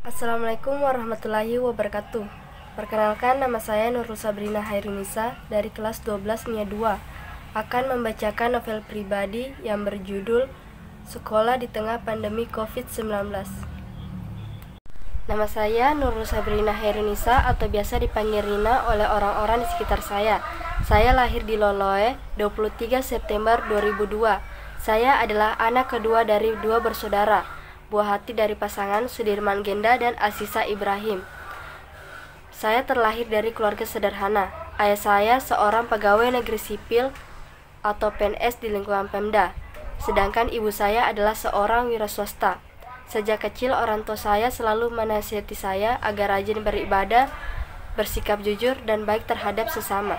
Assalamualaikum warahmatullahi wabarakatuh. Perkenalkan, nama saya Nurul Sabrina Hairunisa dari kelas 12 MIA 2 akan membacakan novel pribadi yang berjudul Sekolah di Tengah Pandemi COVID-19. Nama saya Nurul Sabrina Hairunisa atau biasa dipanggil Rina oleh orang-orang di sekitar saya. Saya lahir di Loloe 23 September 2002. Saya adalah anak kedua dari dua bersaudara, buah hati dari pasangan Sudirman Genda dan Asisa Ibrahim. Saya terlahir dari keluarga sederhana. Ayah saya seorang pegawai negeri sipil atau PNS di lingkungan Pemda, sedangkan ibu saya adalah seorang wira swasta. Sejak kecil orang tua saya selalu menasihati saya agar rajin beribadah, bersikap jujur dan baik terhadap sesama.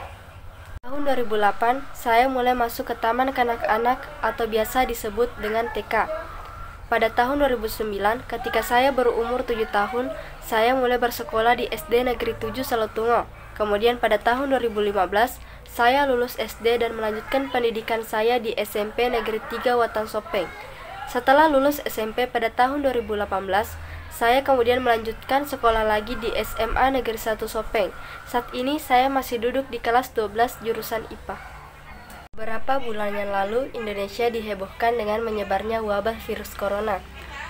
Tahun 2008, saya mulai masuk ke taman kanak-kanak atau biasa disebut dengan TK. Pada tahun 2009, ketika saya berumur 7 tahun, saya mulai bersekolah di SD Negeri 7 Salotungo. Kemudian pada tahun 2015, saya lulus SD dan melanjutkan pendidikan saya di SMP Negeri 3 Watan Sopeng. Setelah lulus SMP pada tahun 2018, saya kemudian melanjutkan sekolah lagi di SMA Negeri 1 Sopeng. Saat ini saya masih duduk di kelas 12 jurusan IPA. Beberapa bulan yang lalu, Indonesia dihebohkan dengan menyebarnya wabah virus corona.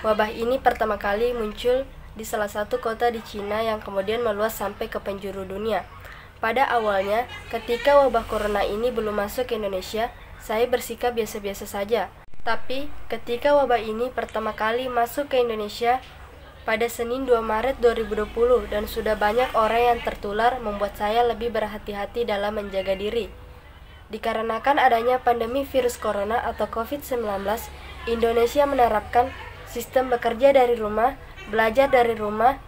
Wabah ini pertama kali muncul di salah satu kota di Cina yang kemudian meluas sampai ke penjuru dunia. Pada awalnya, ketika wabah corona ini belum masuk ke Indonesia, saya bersikap biasa-biasa saja. Tapi, ketika wabah ini pertama kali masuk ke Indonesia pada Senin 2 Maret 2020 dan sudah banyak orang yang tertular, membuat saya lebih berhati-hati dalam menjaga diri. Dikarenakan adanya pandemi virus corona atau COVID-19, Indonesia menerapkan sistem bekerja dari rumah, belajar dari rumah,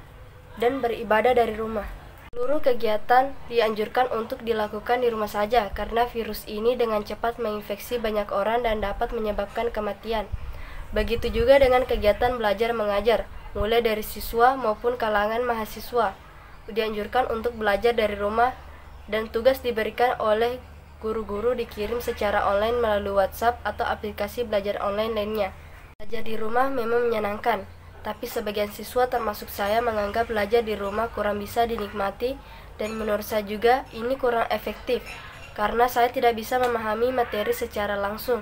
dan beribadah dari rumah. Seluruh kegiatan dianjurkan untuk dilakukan di rumah saja karena virus ini dengan cepat menginfeksi banyak orang dan dapat menyebabkan kematian. Begitu juga dengan kegiatan belajar mengajar, mulai dari siswa maupun kalangan mahasiswa. Dianjurkan untuk belajar dari rumah dan tugas diberikan oleh guru-guru dikirim secara online melalui WhatsApp atau aplikasi belajar online lainnya. Belajar di rumah memang menyenangkan, tapi sebagian siswa termasuk saya menganggap belajar di rumah kurang bisa dinikmati dan menurut saya juga ini kurang efektif karena saya tidak bisa memahami materi secara langsung.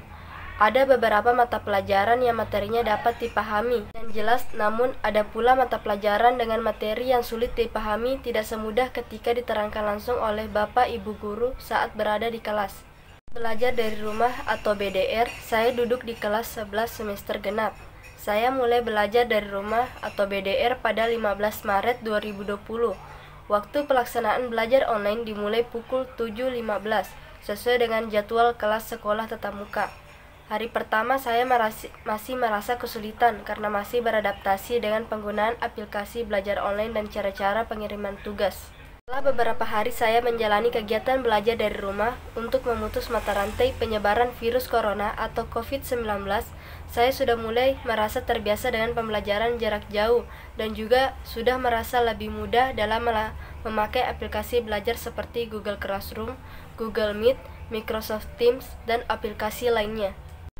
Ada beberapa mata pelajaran yang materinya dapat dipahami dan jelas, namun ada pula mata pelajaran dengan materi yang sulit dipahami tidak semudah ketika diterangkan langsung oleh Bapak Ibu guru saat berada di kelas. Belajar dari rumah atau BDR, saya duduk di kelas 11 semester genap. Saya mulai belajar dari rumah atau BDR pada 15 Maret 2020. Waktu pelaksanaan belajar online dimulai pukul 7.15 sesuai dengan jadwal kelas sekolah tatap muka. Hari pertama saya masih merasa kesulitan karena masih beradaptasi dengan penggunaan aplikasi belajar online dan cara-cara pengiriman tugas. Setelah beberapa hari saya menjalani kegiatan belajar dari rumah untuk memutus mata rantai penyebaran virus corona atau COVID-19, saya sudah mulai merasa terbiasa dengan pembelajaran jarak jauh dan juga sudah merasa lebih mudah dalam memakai aplikasi belajar seperti Google Classroom, Google Meet, Microsoft Teams, dan aplikasi lainnya.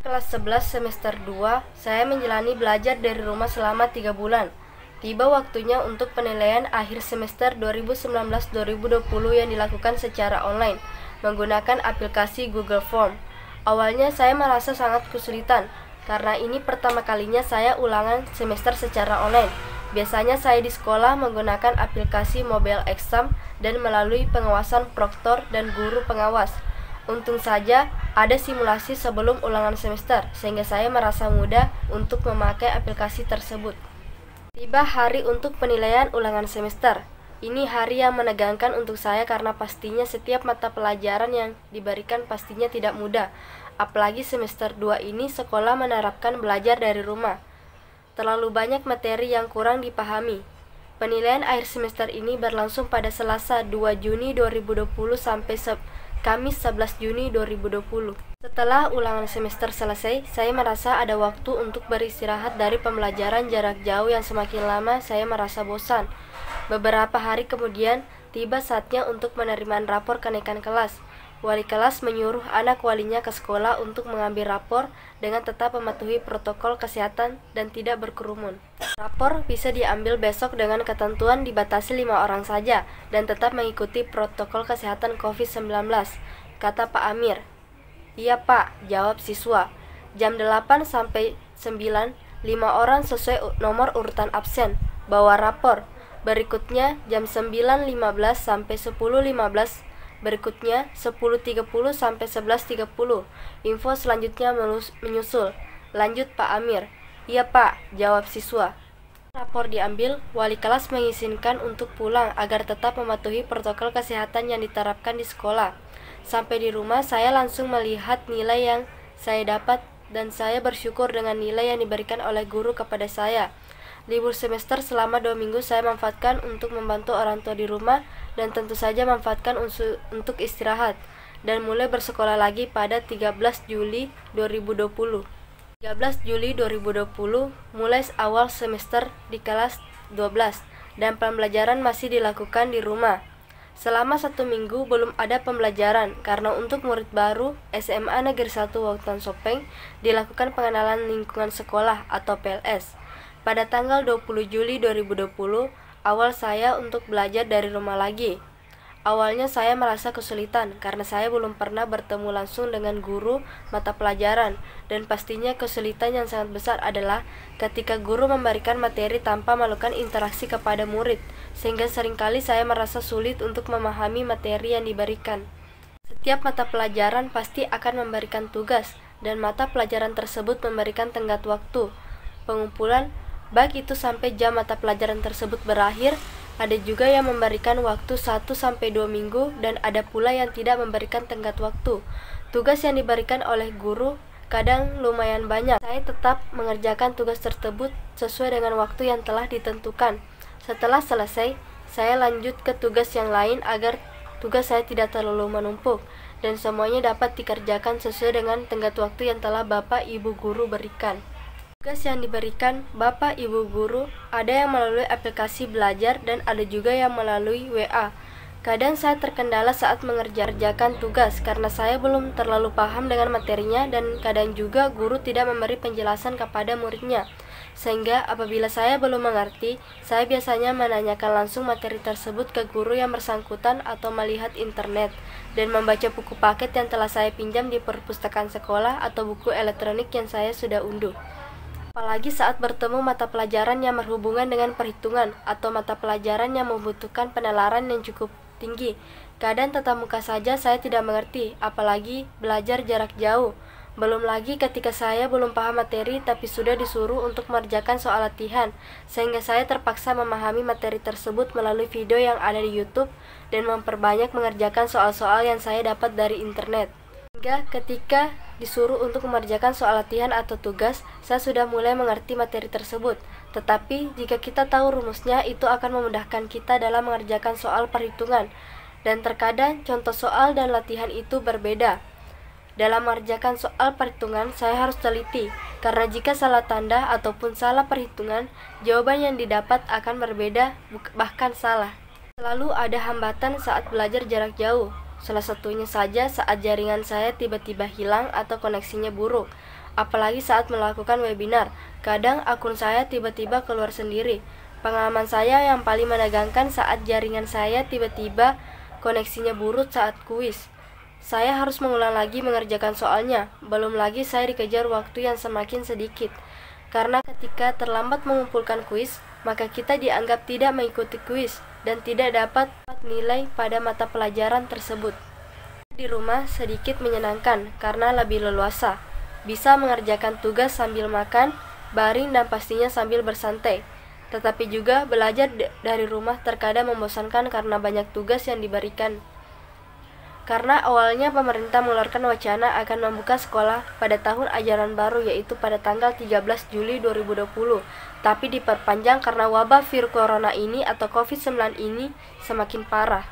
Kelas 11 semester 2, saya menjalani belajar dari rumah selama 3 bulan. Tiba waktunya untuk penilaian akhir semester 2019-2020 yang dilakukan secara online, menggunakan aplikasi Google Form. Awalnya saya merasa sangat kesulitan, karena ini pertama kalinya saya ulangan semester secara online. Biasanya saya di sekolah menggunakan aplikasi mobile exam dan melalui pengawasan proktor dan guru pengawas. Untung saja ada simulasi sebelum ulangan semester, sehingga saya merasa mudah untuk memakai aplikasi tersebut. Tiba hari untuk penilaian ulangan semester. Ini hari yang menegangkan untuk saya karena pastinya setiap mata pelajaran yang diberikan pastinya tidak mudah. Apalagi semester 2 ini sekolah menerapkan belajar dari rumah. Terlalu banyak materi yang kurang dipahami. Penilaian akhir semester ini berlangsung pada Selasa 2 Juni 2020 sampai Kamis 11 Juni 2020. Setelah ulangan semester selesai, saya merasa ada waktu untuk beristirahat dari pembelajaran jarak jauh yang semakin lama saya merasa bosan. Beberapa hari kemudian, tiba saatnya untuk menerima rapor kenaikan kelas. wali kelas menyuruh anak walinya ke sekolah untuk mengambil rapor dengan tetap mematuhi protokol kesehatan dan tidak berkerumun. Rapor bisa diambil besok dengan ketentuan dibatasi 5 orang saja dan tetap mengikuti protokol kesehatan COVID-19, kata Pak Amir. Iya Pak, jawab siswa. Jam 8 sampai 9, 5 orang sesuai nomor urutan absen, bawa rapor. Berikutnya jam 9.15 sampai 10.15, berikutnya 10.30 sampai 11.30. Info selanjutnya menyusul. Lanjut Pak Amir. Iya Pak, jawab siswa. Rapor diambil, wali kelas mengizinkan untuk pulang agar tetap mematuhi protokol kesehatan yang diterapkan di sekolah. Sampai di rumah, saya langsung melihat nilai yang saya dapat dan saya bersyukur dengan nilai yang diberikan oleh guru kepada saya. Libur semester selama 2 minggu saya manfaatkan untuk membantu orang tua di rumah dan tentu saja manfaatkan untuk istirahat dan mulai bersekolah lagi pada 13 Juli 2020. 13 Juli 2020 mulai awal semester di kelas 12 dan pembelajaran masih dilakukan di rumah. Selama 1 minggu belum ada pembelajaran karena untuk murid baru SMA Negeri 1 Wautan Sopeng dilakukan pengenalan lingkungan sekolah atau PLS. Pada tanggal 20 Juli 2020, awal saya untuk belajar dari rumah lagi. Awalnya saya merasa kesulitan karena saya belum pernah bertemu langsung dengan guru mata pelajaran dan pastinya kesulitan yang sangat besar adalah ketika guru memberikan materi tanpa melakukan interaksi kepada murid, sehingga seringkali saya merasa sulit untuk memahami materi yang diberikan. Setiap mata pelajaran pasti akan memberikan tugas dan mata pelajaran tersebut memberikan tenggat waktu pengumpulan, baik itu sampai jam mata pelajaran tersebut berakhir. Ada juga yang memberikan waktu 1-2 minggu dan ada pula yang tidak memberikan tenggat waktu. Tugas yang diberikan oleh guru kadang lumayan banyak. Saya tetap mengerjakan tugas tersebut sesuai dengan waktu yang telah ditentukan. Setelah selesai, saya lanjut ke tugas yang lain agar tugas saya tidak terlalu menumpuk dan semuanya dapat dikerjakan sesuai dengan tenggat waktu yang telah Bapak Ibu guru berikan. Tugas yang diberikan Bapak Ibu guru ada yang melalui aplikasi belajar dan ada juga yang melalui WA. Kadang saya terkendala saat mengerjakan tugas karena saya belum terlalu paham dengan materinya dan kadang juga guru tidak memberi penjelasan kepada muridnya. Sehingga apabila saya belum mengerti, saya biasanya menanyakan langsung materi tersebut ke guru yang bersangkutan atau melihat internet dan membaca buku paket yang telah saya pinjam di perpustakaan sekolah atau buku elektronik yang saya sudah unduh. Apalagi saat bertemu mata pelajaran yang berhubungan dengan perhitungan atau mata pelajaran yang membutuhkan penalaran yang cukup tinggi. Kadang tatap muka saja saya tidak mengerti, apalagi belajar jarak jauh. Belum lagi ketika saya belum paham materi tapi sudah disuruh untuk mengerjakan soal latihan, sehingga saya terpaksa memahami materi tersebut melalui video yang ada di YouTube dan memperbanyak mengerjakan soal-soal yang saya dapat dari internet. Hingga ketika disuruh untuk mengerjakan soal latihan atau tugas, saya sudah mulai mengerti materi tersebut. Tetapi jika kita tahu rumusnya, itu akan memudahkan kita dalam mengerjakan soal perhitungan. Dan terkadang contoh soal dan latihan itu berbeda. Dalam mengerjakan soal perhitungan, saya harus teliti, karena jika salah tanda ataupun salah perhitungan, jawaban yang didapat akan berbeda, bahkan salah. Selalu ada hambatan saat belajar jarak jauh. Salah satunya saja saat jaringan saya tiba-tiba hilang atau koneksinya buruk. Apalagi saat melakukan webinar, kadang akun saya tiba-tiba keluar sendiri. Pengalaman saya yang paling menegangkan saat jaringan saya tiba-tiba koneksinya buruk saat kuis. Saya harus mengulang lagi mengerjakan soalnya, belum lagi saya dikejar waktu yang semakin sedikit. Karena ketika terlambat mengumpulkan kuis, maka kita dianggap tidak mengikuti kuis dan tidak dapat nilai pada mata pelajaran tersebut. Di rumah sedikit menyenangkan karena lebih leluasa. Bisa mengerjakan tugas sambil makan, baring dan pastinya sambil bersantai. Tetapi juga belajar dari rumah terkadang membosankan karena banyak tugas yang diberikan. Karena awalnya pemerintah mengeluarkan wacana akan membuka sekolah pada tahun ajaran baru yaitu pada tanggal 13 Juli 2020, tapi diperpanjang karena wabah virus corona ini atau COVID-19 ini semakin parah.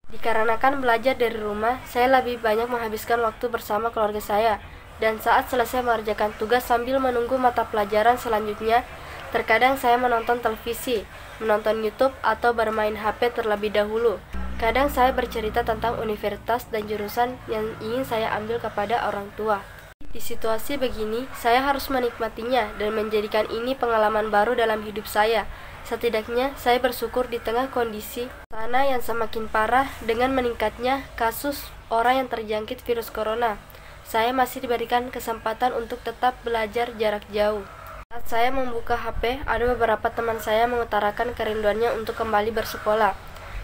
Dikarenakan belajar dari rumah, saya lebih banyak menghabiskan waktu bersama keluarga saya. Dan saat selesai mengerjakan tugas sambil menunggu mata pelajaran selanjutnya, terkadang saya menonton televisi, menonton YouTube, atau bermain HP terlebih dahulu. Kadang saya bercerita tentang universitas dan jurusan yang ingin saya ambil kepada orang tua. Di situasi begini, saya harus menikmatinya dan menjadikan ini pengalaman baru dalam hidup saya. Setidaknya, saya bersyukur di tengah kondisi sana yang semakin parah dengan meningkatnya kasus orang yang terjangkit virus corona. Saya masih diberikan kesempatan untuk tetap belajar jarak jauh. Saat saya membuka HP, ada beberapa teman saya mengutarakan kerinduannya untuk kembali bersekolah.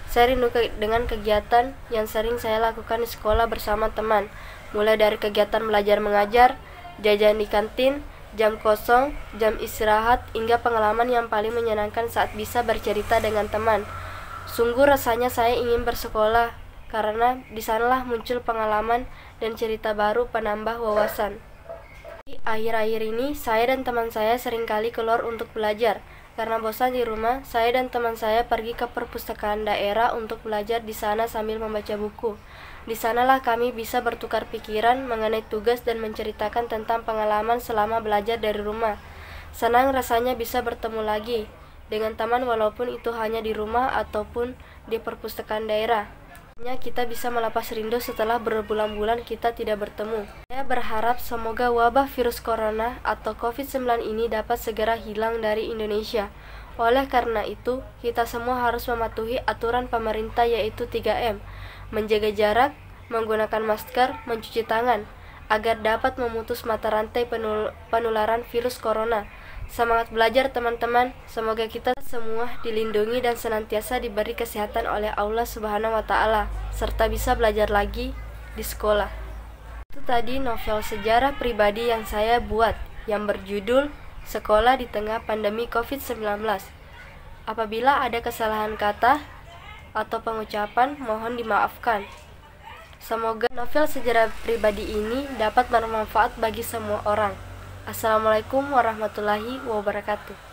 Saya rindu dengan kegiatan yang sering saya lakukan di sekolah bersama teman, mulai dari kegiatan belajar mengajar, jajan di kantin, jam kosong, jam istirahat, hingga pengalaman yang paling menyenangkan saat bisa bercerita dengan teman. Sungguh rasanya saya ingin bersekolah, karena di sanalah muncul pengalaman dan cerita baru penambah wawasan. Di akhir-akhir ini, saya dan teman saya seringkali keluar untuk belajar. Karena bosan di rumah, saya dan teman saya pergi ke perpustakaan daerah untuk belajar di sana sambil membaca buku. Di sanalah kami bisa bertukar pikiran mengenai tugas dan menceritakan tentang pengalaman selama belajar dari rumah. Senang rasanya bisa bertemu lagi dengan teman walaupun itu hanya di rumah ataupun di perpustakaan daerah. Kita bisa melepas rindu setelah berbulan-bulan kita tidak bertemu. Saya berharap semoga wabah virus corona atau COVID-19 ini dapat segera hilang dari Indonesia. Oleh karena itu, kita semua harus mematuhi aturan pemerintah yaitu 3M, menjaga jarak, menggunakan masker, mencuci tangan, agar dapat memutus mata rantai penularan virus corona. Semangat belajar teman-teman, semoga kita semua dilindungi dan senantiasa diberi kesehatan oleh Allah Subhanahu wa Ta'ala, serta bisa belajar lagi di sekolah. Itu tadi novel sejarah pribadi yang saya buat, yang berjudul Sekolah di Tengah Pandemi COVID-19. Apabila ada kesalahan kata atau pengucapan, mohon dimaafkan. Semoga novel sejarah pribadi ini dapat bermanfaat bagi semua orang. Assalamualaikum warahmatullahi wabarakatuh.